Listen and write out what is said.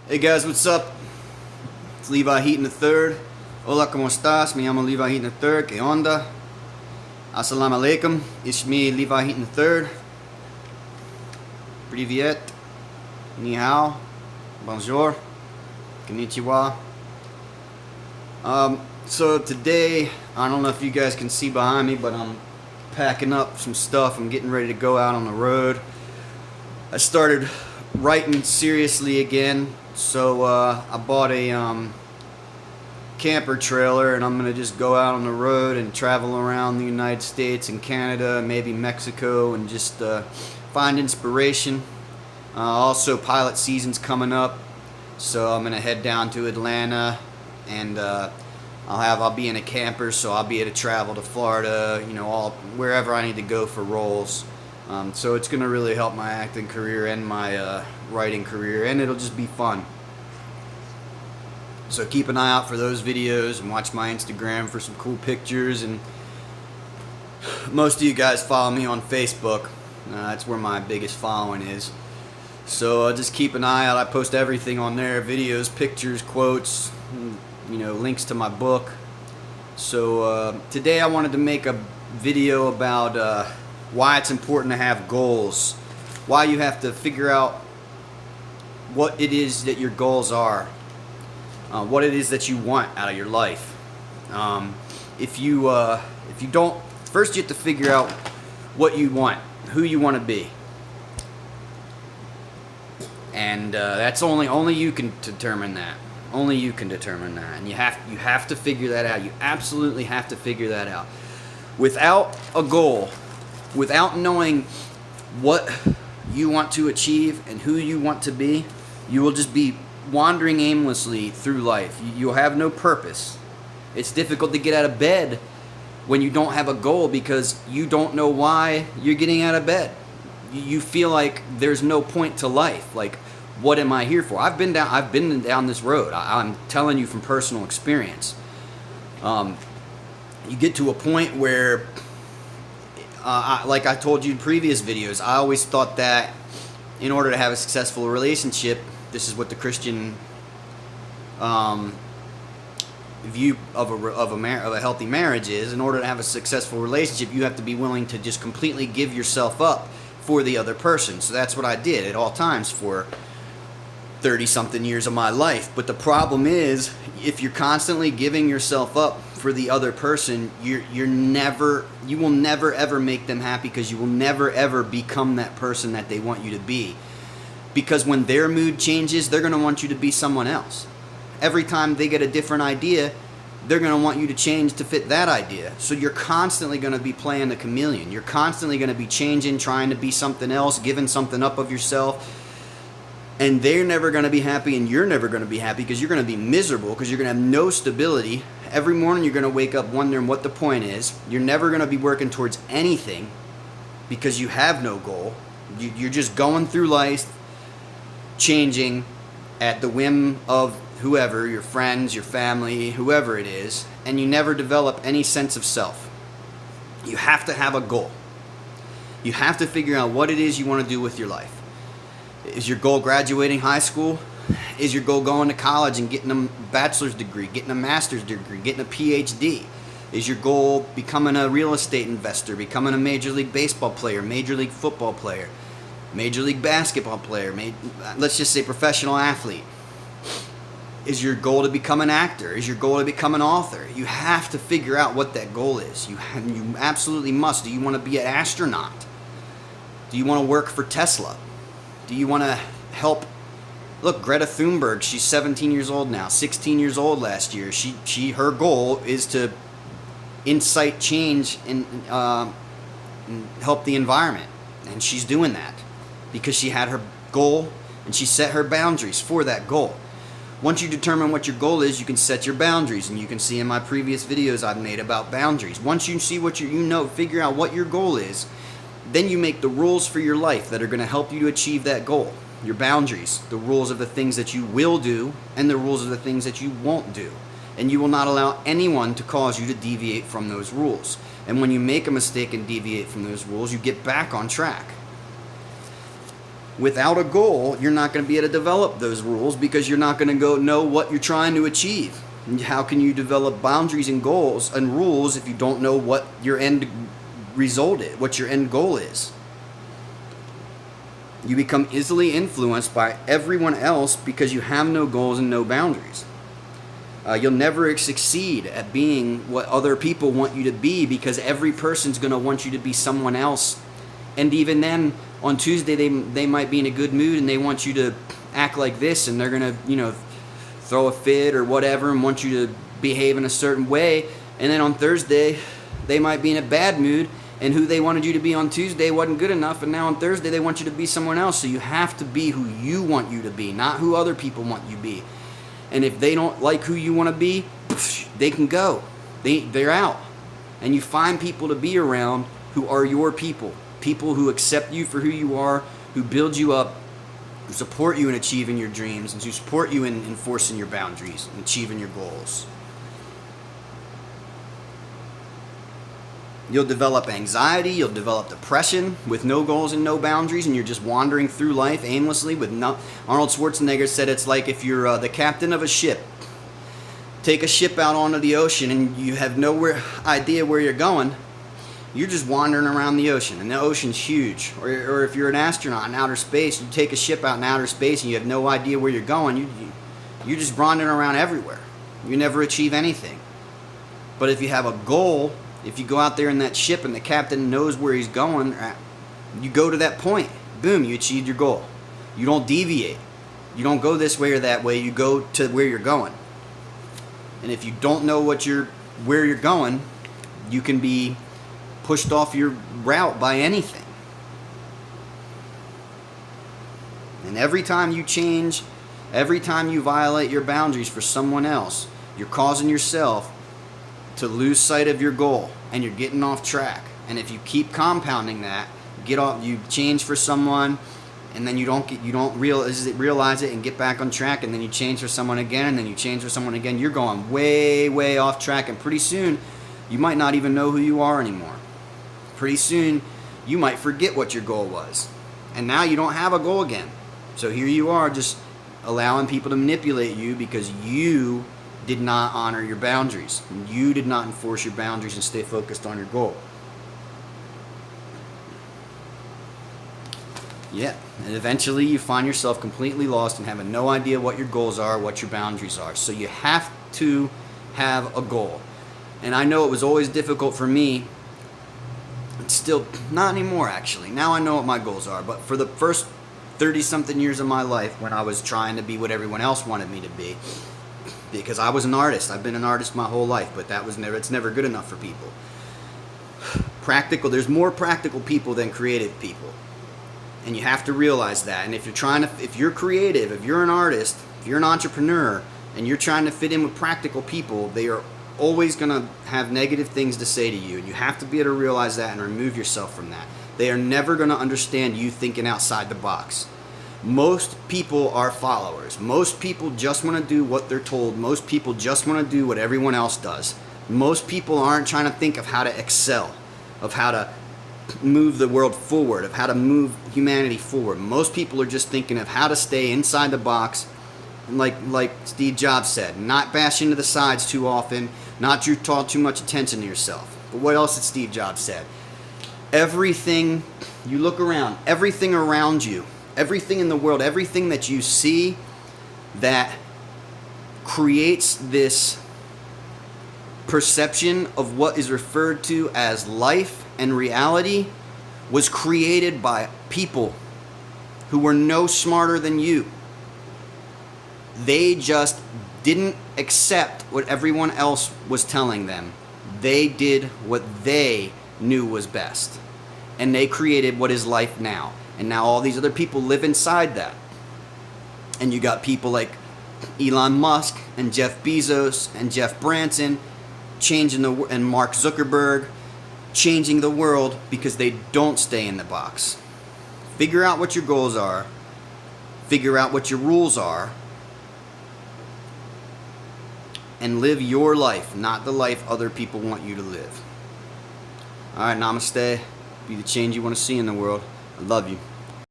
Hey guys, what's up? It's Levi Heaton III. Hola, ¿cómo estás? Me llamo Levi Heaton III. ¿Qué onda? Assalamu alaikum. It's me, Levi Heaton III. Привет. Ni hao. Bonjour. Konnichiwa. So today, I don't know if you guys can see behind me, but I'm packing up some stuff. I'm getting ready to go out on the road. I started writing seriously again, so I bought a camper trailer, and I'm gonna just go out on the road and travel around the United States and Canada, maybe Mexico, and just find inspiration. Also, pilot season's coming up, so I'm gonna head down to Atlanta, and I'll be in a camper, so I'll be able to travel to Florida, all wherever I need to go for roles. So it's gonna really help my acting career and my writing career, and it'll just be fun. So keep an eye out for those videos and watch my Instagram for some cool pictures. And most of you guys follow me on Facebook. That's where my biggest following is. So just keep an eye out. I post everything on there: videos, pictures, quotes, links to my book. So today I wanted to make a video about why it's important to have goals, why you have to figure out what it is that your goals are, what it is that you want out of your life. If you don't, first you have to figure out what you want, who you want to be, and that's only you can determine that. Only you can determine that, and you have to figure that out. You absolutely have to figure that out. Without a goal, without knowing what you want to achieve and who you want to be, you will just be wandering aimlessly through life. You'll have no purpose. It's difficult to get out of bed when you don't have a goal because you don't know why you're getting out of bed. You feel like there's no point to life. Like, what am I here for? I've been down this road. I'm telling you from personal experience. You get to a point where, like I told you in previous videos, I always thought that in order to have a successful relationship, this is what the Christian view of a healthy marriage is. In order to have a successful relationship, you have to be willing to just completely give yourself up for the other person. So that's what I did at all times for 30-something years of my life. But the problem is, if you're constantly giving yourself up for the other person, you will never ever make them happy, because you will never ever become that person that they want you to be. Because when their mood changes, they're going to want you to be someone else. Every time they get a different idea, they're going to want you to change to fit that idea. So you're constantly going to be playing the chameleon. You're constantly going to be changing, trying to be something else, giving something up of yourself. And they're never going to be happy, and you're never going to be happy, because you're going to be miserable, because you're going to have no stability. Every morning you're going to wake up wondering what the point is. You're never going to be working towards anything because you have no goal. You're just going through life, changing at the whim of whoever, your friends, your family, whoever it is, and you never develop any sense of self. You have to have a goal. You have to figure out what it is you want to do with your life. Is your goal graduating high school? Is your goal going to college and getting a bachelor's degree, getting a master's degree, getting a PhD? Is your goal becoming a real estate investor, becoming a Major League Baseball player, Major League Football player, Major League Basketball player, let's just say professional athlete? Is your goal to become an actor? Is your goal to become an author? You have to figure out what that goal is. You absolutely must. Do you want to be an astronaut? Do you want to work for Tesla? Do you want to help? Look, Greta Thunberg, she's 17 years old now, 16 years old last year. Her goal is to incite change and help the environment. And she's doing that because she had her goal and she set her boundaries for that goal. Once you determine what your goal is, you can set your boundaries, and you can see in my previous videos I've made about boundaries. Once you see what figure out what your goal is, then you make the rules for your life that are going to help you to achieve that goal. Your boundaries, the rules of the things that you will do, and the rules of the things that you won't do. And you will not allow anyone to cause you to deviate from those rules. And when you make a mistake and deviate from those rules, you get back on track. Without a goal, you're not going to be able to develop those rules because you're not going to go know what you're trying to achieve. And how can you develop boundaries and goals and rules if you don't know what your end result is, what your end goal is? You become easily influenced by everyone else because you have no goals and no boundaries. You'll never succeed at being what other people want you to be because every person's going to want you to be someone else. And even then, on Tuesday, they might be in a good mood and they want you to act like this, and they're going to, throw a fit or whatever and want you to behave in a certain way. And then on Thursday, they might be in a bad mood, and who they wanted you to be on Tuesday wasn't good enough, and now on Thursday they want you to be someone else. So you have to be who you want you to be, not who other people want you to be. And if they don't like who you want to be, they can go. They're out. And you find people to be around who are your people. People who accept you for who you are, who build you up, who support you in achieving your dreams, and who support you in enforcing your boundaries and achieving your goals. You'll develop anxiety, you'll develop depression with no goals and no boundaries, and you're just wandering through life aimlessly with no... Arnold Schwarzenegger said it's like if you're the captain of a ship. Take a ship out onto the ocean and you have no idea where you're going. You're just wandering around the ocean, and the ocean's huge. Or if you're an astronaut in outer space, you take a ship out in outer space and you have no idea where you're going. You're just wandering around everywhere. You never achieve anything. But if you have a goal, if you go out there in that ship and the captain knows where he's going, you go to that point. Boom, you achieved your goal. You don't deviate. You don't go this way or that way. You go to where you're going. And if you don't know where you're going, you can be pushed off your route by anything. And every time you change, every time you violate your boundaries for someone else, you're causing yourself to lose sight of your goal, and you're getting off track. And if you keep compounding that, you change for someone, and then you don't realize it and get back on track, and then you change for someone again, and then you change for someone again. You're going way, way off track, and pretty soon you might not even know who you are anymore. Pretty soon you might forget what your goal was, and now you don't have a goal again. So here you are, just allowing people to manipulate you because you did not honor your boundaries. You did not enforce your boundaries and stay focused on your goal. Yeah, and eventually you find yourself completely lost and having no idea what your goals are, what your boundaries are. So you have to have a goal. And I know it was always difficult for me. It's still not anymore, actually. Now I know what my goals are. But for the first 30-something years of my life, when I was trying to be what everyone else wanted me to be, because I was an artist. I've been an artist my whole life, but it's never good enough for people. There's more practical people than creative people. And you have to realize that. And if you're creative, if you're an artist, if you're an entrepreneur, and you're trying to fit in with practical people, they are always going to have negative things to say to you. And you have to be able to realize that and remove yourself from that. They are never going to understand you thinking outside the box. Most people are followers. Most people just want to do what they're told. Most people just want to do what everyone else does. Most people aren't trying to think of how to excel, of how to move the world forward, of how to move humanity forward. Most people are just thinking of how to stay inside the box, and like Steve Jobs said, not bash into the sides too often, not draw too much attention to yourself. But what else did Steve Jobs said? Everything, you look around, everything around you, everything in the world, everything that you see that creates this perception of what is referred to as life and reality was created by people who were no smarter than you. They just didn't accept what everyone else was telling them. They did what they knew was best. And they created what is life now. And now all these other people live inside that. And you got people like Elon Musk and Jeff Bezos and Jeff Branson and Mark Zuckerberg changing the world because they don't stay in the box. Figure out what your goals are. Figure out what your rules are. And live your life, not the life other people want you to live. Alright, namaste. Be the change you want to see in the world. I love you.